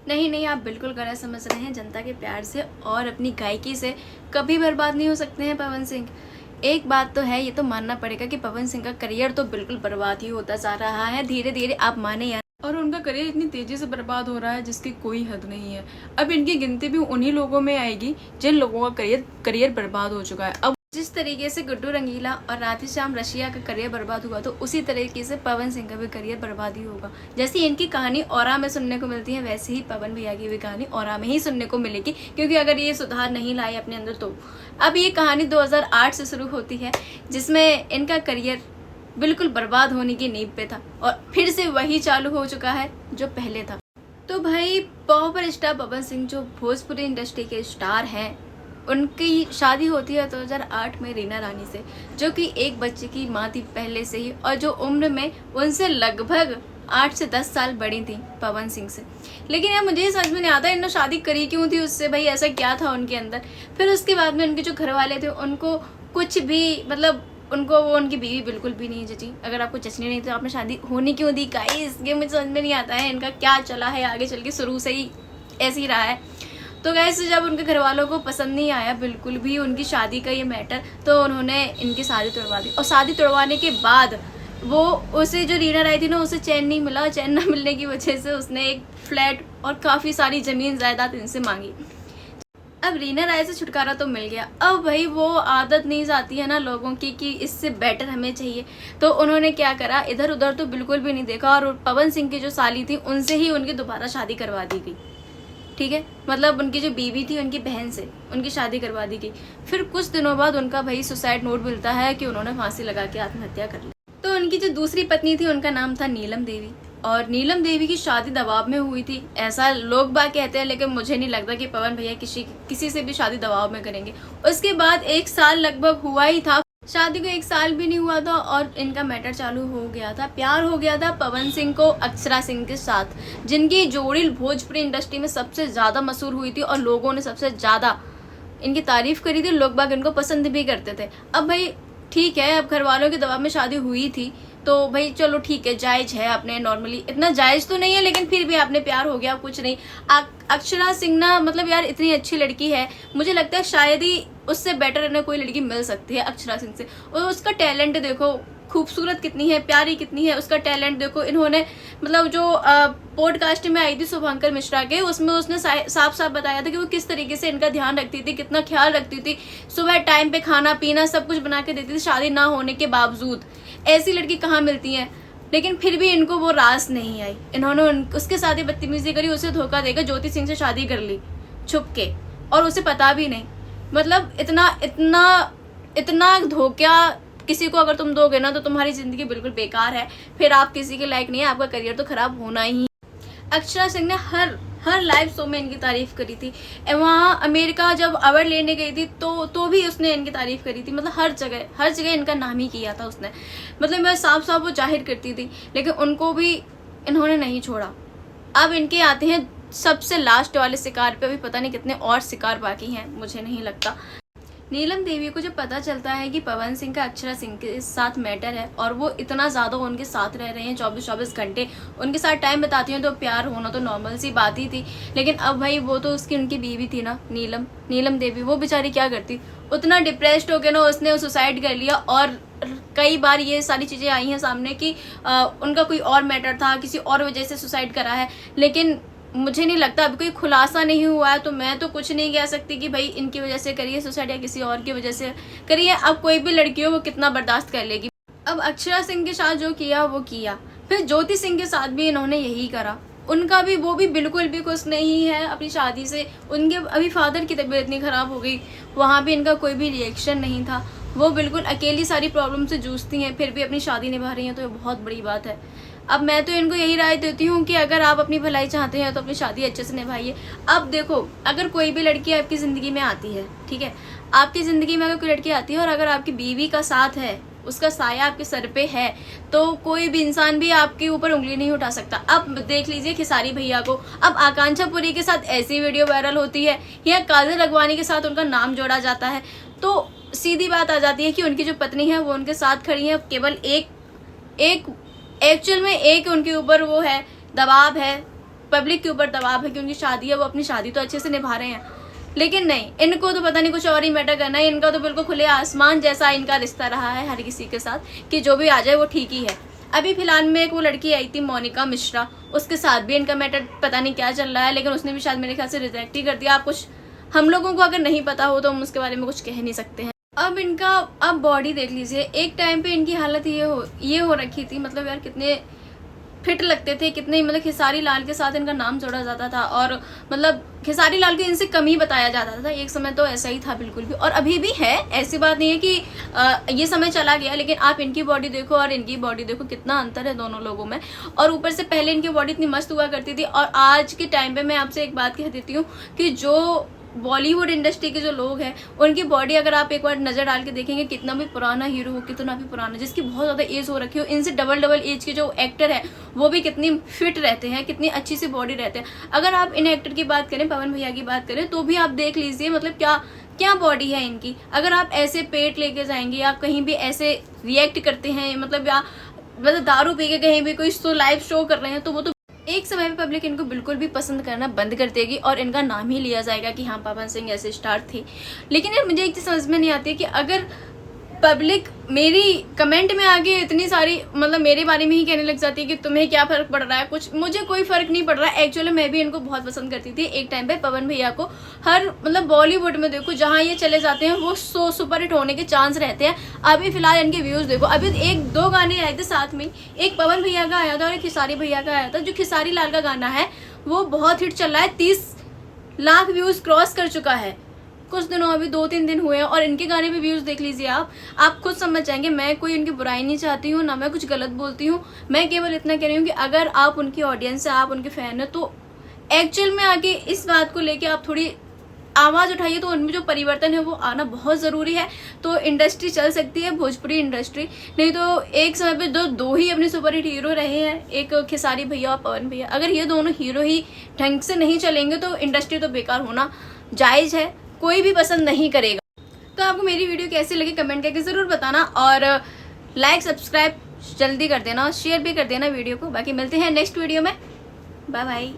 नहीं नहीं, आप बिल्कुल गलत समझ रहे हैं। जनता के प्यार से और अपनी गायकी से कभी बर्बाद नहीं हो सकते हैं पवन सिंह। एक बात तो है, ये तो मानना पड़ेगा कि पवन सिंह का करियर तो बिल्कुल बर्बाद ही होता जा रहा है धीरे धीरे, आप माने या। और उनका करियर इतनी तेजी से बर्बाद हो रहा है जिसकी कोई हद नहीं है। अब इनकी गिनती भी उन्हीं लोगों में आएगी जिन लोगों का करियर बर्बाद हो चुका है। अब जिस तरीके से गुड्डू रंगीला और राधेश्याम रशिया का करियर बर्बाद हुआ, तो उसी तरीके से पवन सिंह का भी करियर बर्बाद ही होगा। जैसी इनकी कहानी औरा में सुनने को मिलती है, वैसे ही पवन भैया की भी कहानी औरा में ही सुनने को मिलेगी, क्योंकि अगर ये सुधार नहीं लाए अपने अंदर तो। अब ये कहानी 2008 से शुरू होती है, जिसमें इनका करियर बिल्कुल बर्बाद होने की नींव पे था और फिर से वही चालू हो चुका है जो पहले था। तो भाई पावर स्टार पवन सिंह जो भोजपुरी इंडस्ट्री के स्टार हैं, उनकी शादी होती है 2008 में रीना रानी से, जो कि एक बच्चे की माँ थी पहले से ही, और जो उम्र में उनसे लगभग 8 से 10 साल बड़ी थी पवन सिंह से। लेकिन यार मुझे समझ में नहीं आता इन्होंने शादी करी क्यों थी उससे, भाई ऐसा क्या था उनके अंदर। फिर उसके बाद में उनके जो घर वाले थे उनको कुछ भी मतलब उनको वो उनकी बीवी बिल्कुल भी नहीं जची। अगर आपको जचनी नहीं तो आपने शादी होनी क्यों दी गाइस, ये मुझे समझ में नहीं आता है इनका क्या चला है आगे चल के, शुरू से ही ऐसे ही रहा है। तो गाइस जब उनके घर वालों को पसंद नहीं आया बिल्कुल भी उनकी शादी का ये मैटर, तो उन्होंने इनकी शादी तोड़वा दी। और शादी तोड़वाने के बाद वो उसे जो रीना राय थी ना, उसे चैन नहीं मिला। चैन ना मिलने की वजह से उसने एक फ्लैट और काफ़ी सारी ज़मीन जायदाद इनसे मांगी। अब रीना राय से छुटकारा तो मिल गया, अब भाई वो आदत नहीं जाती है ना लोगों की कि इससे बेटर हमें चाहिए। तो उन्होंने क्या करा, इधर उधर तो बिल्कुल भी नहीं देखा और पवन सिंह की जो साली थी उनसे ही उनकी दोबारा शादी करवा दी गई। ठीक है, मतलब उनकी जो बीवी थी उनकी बहन से उनकी शादी करवा दी गई। फिर कुछ दिनों बाद उनका भाई सुसाइड नोट मिलता है कि उन्होंने फांसी लगा के आत्महत्या कर ली। तो उनकी जो दूसरी पत्नी थी उनका नाम था नीलम देवी, और नीलम देवी की शादी दबाव में हुई थी, ऐसा लोग बात कहते हैं, लेकिन मुझे नहीं लगता कि पवन भैया किसी से भी शादी दबाव में करेंगे। उसके बाद 1 साल लगभग हुआ ही था, शादी को 1 साल भी नहीं हुआ था और इनका मैटर चालू हो गया था, प्यार हो गया था पवन सिंह को अक्षरा सिंह के साथ, जिनकी जोड़ी भोजपुरी इंडस्ट्री में सबसे ज़्यादा मशहूर हुई थी और लोगों ने सबसे ज़्यादा इनकी तारीफ करी थी, लोग बाग इनको पसंद भी करते थे। अब भाई ठीक है, अब घर वालों के दबाव में शादी हुई थी तो भाई चलो ठीक है, जायज है, अपने नॉर्मली इतना जायज तो नहीं है लेकिन फिर भी आपने प्यार हो गया, कुछ नहीं। अक्षरा सिंह ना मतलब यार इतनी अच्छी लड़की है, मुझे लगता है शायद ही उससे बेटर इन्हें कोई लड़की मिल सकती है अक्षरा सिंह से। और उसका टैलेंट देखो, खूबसूरत कितनी है, प्यारी कितनी है, उसका टैलेंट देखो। इन्होंने मतलब जो पॉडकास्ट में आई थी शुभंकर मिश्रा के, उसमें उसने साफ साफ बताया था कि वो किस तरीके से इनका ध्यान रखती थी, कितना ख्याल रखती थी, सुबह टाइम पे खाना पीना सब कुछ बना के देती थी शादी ना होने के बावजूद। ऐसी लड़की कहाँ मिलती है, लेकिन फिर भी इनको वो रास नहीं आई। इन्होंने उसके साथ ही बदतमीजी करी, उसे धोखा देकर ज्योति सिंह से शादी कर ली छुप के, और उसे पता भी नहीं। मतलब इतना इतना इतना धोखा किसी को अगर तुम दोगे ना तो तुम्हारी जिंदगी बिल्कुल बेकार है, फिर आप किसी के लायक नहीं है, आपका करियर तो खराब होना ही। अक्षरा सिंह ने हर लाइव शो में इनकी तारीफ करी थी। वहाँ अमेरिका जब अवार्ड लेने गई थी तो भी उसने इनकी तारीफ करी थी। मतलब हर जगह इनका नाम ही किया था उसने। मतलब मैं साफ साफ वो जाहिर करती थी, लेकिन उनको भी इन्होंने नहीं छोड़ा। अब इनके आते हैं सबसे लास्ट वाले शिकार पे, अभी पता नहीं कितने और शिकार बाकी हैं, मुझे नहीं लगता। नीलम देवी को जब पता चलता है कि पवन सिंह का अक्षरा सिंह के साथ मैटर है और वो इतना ज़्यादा उनके साथ रह रहे हैं 24-24 घंटे, उनके साथ टाइम बताती हैं, तो प्यार होना तो नॉर्मल सी बात ही थी। लेकिन अब भाई वो तो उनकी बीवी थी ना नीलम देवी, वो बेचारी क्या करती, उतना डिप्रेस्ड हो गया ना, उसने सुसाइड कर लिया। और कई बार ये सारी चीज़ें आई हैं सामने कि उनका कोई और मैटर था, किसी और वजह से सुसाइड करा है, लेकिन मुझे नहीं लगता अभी कोई खुलासा नहीं हुआ है। तो मैं तो कुछ नहीं कह सकती कि भाई इनकी वजह से करिए सुसाइड या किसी और की वजह से करिए। अब कोई भी लड़की हो वो कितना बर्दाश्त कर लेगी। अब अक्षरा सिंह के साथ जो किया वो किया, फिर ज्योति सिंह के साथ भी इन्होंने यही करा। उनका भी वो भी बिल्कुल भी खुश नहीं है अपनी शादी से। उनके अभी फादर की तबीयत इतनी ख़राब हो गई, वहाँ भी इनका कोई भी रिएक्शन नहीं था। वो बिल्कुल अकेली सारी प्रॉब्लम से जूझती हैं, फिर भी अपनी शादी निभा रही हैं, तो ये बहुत बड़ी बात है। अब मैं तो इनको यही राय देती हूँ कि अगर आप अपनी भलाई चाहते हैं तो अपनी शादी अच्छे से निभाइए। अब देखो, अगर कोई भी लड़की आपकी ज़िंदगी में आती है, ठीक है, आपकी ज़िंदगी में अगर कोई लड़की आती है और अगर आपकी बीवी का साथ है, उसका साया आपके सर पे है, तो कोई भी इंसान भी आपके ऊपर उंगली नहीं उठा सकता। अब देख लीजिए खेसारी भैया को, अब आकांक्षा पुरी के साथ ऐसी वीडियो वायरल होती है या काजल अगवानी के साथ उनका नाम जोड़ा जाता है, तो सीधी बात आ जाती है कि उनकी जो पत्नी है वो उनके साथ खड़ी है। केवल एक एक्चुअल में एक उनके ऊपर वो है, दबाव है, पब्लिक के ऊपर दबाव है कि उनकी शादी है, वो अपनी शादी तो अच्छे से निभा रहे हैं, लेकिन नहीं, इनको तो पता नहीं कुछ और ही मैटर करना है। इनका तो बिल्कुल खुले आसमान जैसा इनका रिश्ता रहा है हर किसी के साथ कि जो भी आ जाए वो ठीक ही है। अभी फिलहाल में एक वो लड़की आई थी मोनिका मिश्रा, उसके साथ भी इनका मैटर पता नहीं क्या चल रहा है, लेकिन उसने भी शायद मेरे ख्याल से रिजेक्ट ही कर दिया। आप कुछ हम लोगों को अगर नहीं पता हो तो हम उसके बारे में कुछ कह नहीं सकते हैं। अब बॉडी देख लीजिए, एक टाइम पे इनकी हालत ये हो रखी थी, मतलब यार कितने फिट लगते थे, कितने मतलब खेसारी लाल के साथ इनका नाम जोड़ा जाता था और मतलब खेसारी लाल को इनसे कम ही बताया जाता था। एक समय तो ऐसा ही था बिल्कुल भी, और अभी भी है, ऐसी बात नहीं है कि ये समय चला गया, लेकिन आप इनकी बॉडी देखो और इनकी बॉडी देखो, कितना अंतर है दोनों लोगों में। और ऊपर से पहले इनकी बॉडी इतनी मस्त हुआ करती थी, और आज के टाइम पे मैं आपसे एक बात कह देती हूँ कि जो बॉलीवुड इंडस्ट्री के जो लोग हैं उनकी बॉडी अगर आप एक बार नजर डाल के देखेंगे, कितना भी पुराना हीरो हो, कितना भी पुराना, जिसकी बहुत ज्यादा एज हो रखी हो, इनसे डबल एज के जो एक्टर है वो भी कितनी फिट रहते हैं, कितनी अच्छी सी बॉडी रहते हैं। अगर आप इन एक्टर की बात करें, पवन भैया की बात करें, तो भी आप देख लीजिए मतलब क्या बॉडी है इनकी। अगर आप ऐसे पेट लेके जाएंगे या कहीं भी ऐसे रिएक्ट करते हैं, मतलब दारू पी के कहीं भी कोई लाइव शो कर रहे हैं, तो वो तो एक समय पे पब्लिक इनको बिल्कुल भी पसंद करना बंद कर देगी और इनका नाम ही लिया जाएगा कि हाँ पवन सिंह ऐसे स्टार थे। लेकिन यार मुझे एक चीज समझ में नहीं आती है कि अगर पब्लिक मेरी कमेंट में आके इतनी सारी मतलब मेरे बारे में ही कहने लग जाती है कि तुम्हें क्या फर्क पड़ रहा है, कुछ मुझे कोई फर्क नहीं पड़ रहा है। एक्चुअली मैं भी इनको बहुत पसंद करती थी एक टाइम पे, पवन भैया को हर मतलब बॉलीवुड में देखो जहाँ ये चले जाते हैं वो सुपर हिट होने के चांस रहते हैं। अभी फिलहाल इनके व्यूज देखो, अभी 1-2 गाने आए थे साथ में, एक पवन भैया का आया था और एक खेसारी भैया का आया था। जो खेसारी लाल का गाना है वो बहुत हिट चल रहा है, 30 लाख व्यूज क्रॉस कर चुका है कुछ दिनों, अभी 2-3 दिन हुए हैं, और इनके गाने पे व्यूज देख लीजिए आप खुद समझ जाएंगे। मैं कोई उनकी बुराई नहीं चाहती हूँ, ना मैं कुछ गलत बोलती हूँ, मैं केवल इतना कह रही हूँ कि अगर आप उनकी ऑडियंस है, आप उनके फैन है, तो एक्चुअल में आके इस बात को लेके आप थोड़ी आवाज उठाइए, तो उनमें जो परिवर्तन है वो आना बहुत जरूरी है, तो इंडस्ट्री चल सकती है, भोजपुरी इंडस्ट्री। नहीं तो एक समय पे दो ही अपने सुपरहिट हीरो रहे हैं, एक खेसारी भैया और पवन भैया, अगर ये दोनों हीरो ही ढंग से नहीं चलेंगे तो इंडस्ट्री तो बेकार होना जायज है, कोई भी पसंद नहीं करेगा। तो आपको मेरी वीडियो कैसी लगी कमेंट करके जरूर बताना, और लाइक सब्सक्राइब जल्दी कर देना और शेयर भी कर देना वीडियो को। बाकी मिलते हैं नेक्स्ट वीडियो में, बाय बाय।